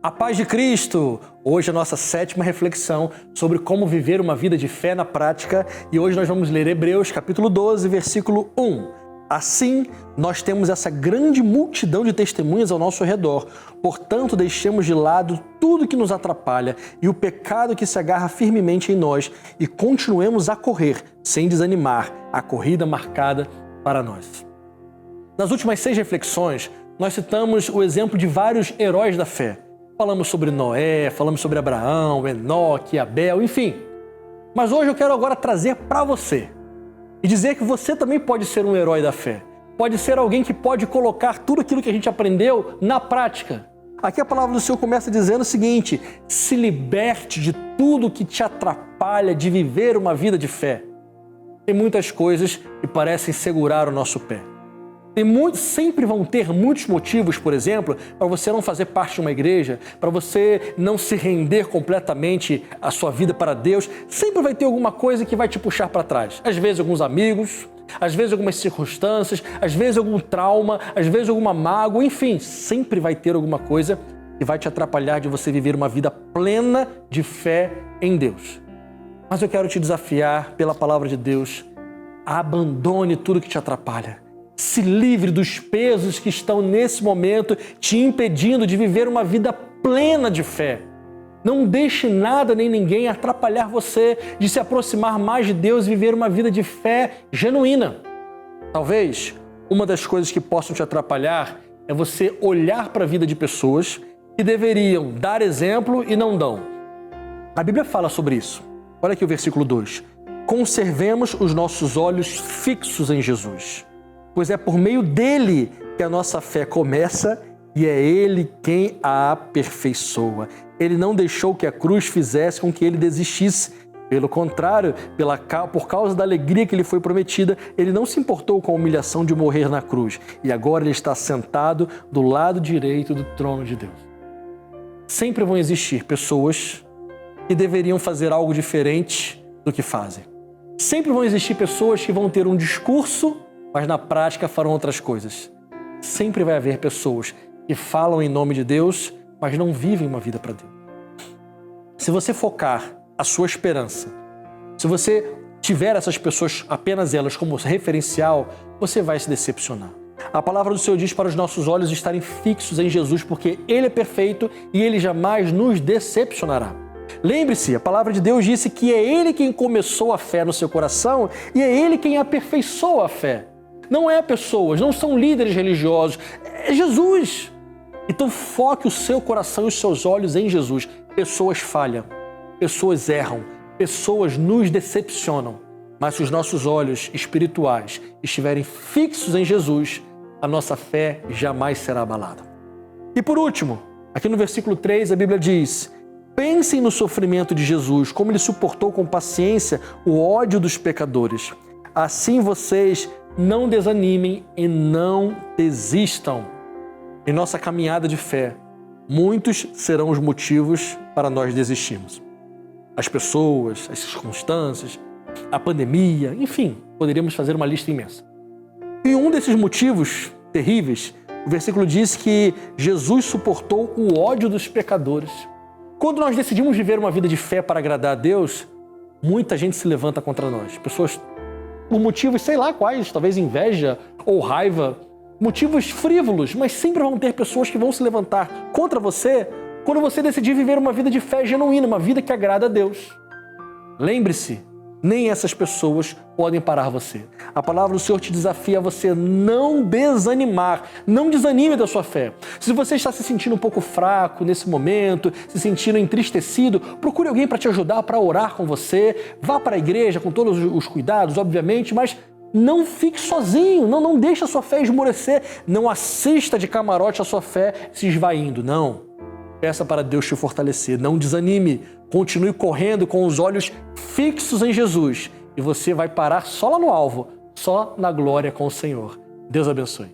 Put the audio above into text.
A paz de Cristo! Hoje a nossa 7ª reflexão sobre como viver uma vida de fé na prática e hoje nós vamos ler Hebreus capítulo 12, versículo 1. Assim, nós temos essa grande multidão de testemunhas ao nosso redor, portanto deixemos de lado tudo que nos atrapalha e o pecado que se agarra firmemente em nós e continuemos a correr, sem desanimar, a corrida marcada para nós. Nas últimas 6 reflexões, nós citamos o exemplo de vários heróis da fé. Falamos sobre Noé, falamos sobre Abraão, Enoque, Abel, enfim. Mas hoje eu quero agora trazer para você e dizer que você também pode ser um herói da fé. Pode ser alguém que pode colocar tudo aquilo que a gente aprendeu na prática. Aqui a palavra do Senhor começa dizendo o seguinte: se liberte de tudo que te atrapalha de viver uma vida de fé. Tem muitas coisas que parecem segurar o nosso pé. Sempre vão ter muitos motivos, por exemplo, para você não fazer parte de uma igreja, para você não se render completamente a sua vida para Deus. Sempre vai ter alguma coisa que vai te puxar para trás. Às vezes alguns amigos, às vezes algumas circunstâncias, às vezes algum trauma, às vezes alguma mágoa, enfim, sempre vai ter alguma coisa que vai te atrapalhar de você viver uma vida plena de fé em Deus. Mas eu quero te desafiar pela palavra de Deus, abandone tudo que te atrapalha. Se livre dos pesos que estão nesse momento te impedindo de viver uma vida plena de fé. Não deixe nada nem ninguém atrapalhar você de se aproximar mais de Deus e viver uma vida de fé genuína. Talvez uma das coisas que possam te atrapalhar é você olhar para a vida de pessoas que deveriam dar exemplo e não dão. A Bíblia fala sobre isso. Olha aqui o versículo 2. Conservemos os nossos olhos fixos em Jesus, pois é por meio dele que a nossa fé começa e é ele quem a aperfeiçoa. Ele não deixou que a cruz fizesse com que ele desistisse. Pelo contrário, por causa da alegria que lhe foi prometida, ele não se importou com a humilhação de morrer na cruz. E agora ele está sentado do lado direito do trono de Deus. Sempre vão existir pessoas que deveriam fazer algo diferente do que fazem. Sempre vão existir pessoas que vão ter um discurso, mas na prática farão outras coisas. Sempre vai haver pessoas que falam em nome de Deus, mas não vivem uma vida para Deus. Se você focar a sua esperança, se você tiver essas pessoas, apenas elas, como referencial, você vai se decepcionar. A palavra do Senhor diz para os nossos olhos estarem fixos em Jesus, porque Ele é perfeito e Ele jamais nos decepcionará. Lembre-se, a palavra de Deus disse que é Ele quem começou a fé no seu coração e é Ele quem aperfeiçoa a fé. Não é pessoas, não são líderes religiosos, é Jesus. Então foque o seu coração e os seus olhos em Jesus. Pessoas falham, pessoas erram, pessoas nos decepcionam. Mas se os nossos olhos espirituais estiverem fixos em Jesus, a nossa fé jamais será abalada. E por último, aqui no versículo 3 a Bíblia diz: pensem no sofrimento de Jesus, como Ele suportou com paciência o ódio dos pecadores. Assim vocês não desanimem e não desistam. Em nossa caminhada de fé, muitos serão os motivos para nós desistirmos. As pessoas, as circunstâncias, a pandemia, enfim, poderíamos fazer uma lista imensa. E um desses motivos terríveis, o versículo diz que Jesus suportou o ódio dos pecadores. Quando nós decidimos viver uma vida de fé para agradar a Deus, muita gente se levanta contra nós. Pessoas por motivos, sei lá quais, talvez inveja ou raiva, motivos frívolos, mas sempre vão ter pessoas que vão se levantar contra você quando você decidir viver uma vida de fé genuína, uma vida que agrada a Deus. Lembre-se, nem essas pessoas podem parar você. A palavra do Senhor te desafia a você não desanimar, não desanime da sua fé. Se você está se sentindo um pouco fraco nesse momento, se sentindo entristecido, procure alguém para te ajudar, para orar com você. Vá para a igreja com todos os cuidados, obviamente, mas não fique sozinho, não deixe a sua fé esmorecer, não assista de camarote a sua fé se esvaindo, não. Peça para Deus te fortalecer, não desanime, continue correndo com os olhos fixos em Jesus e você vai parar só lá no alvo, só na glória com o Senhor. Deus abençoe.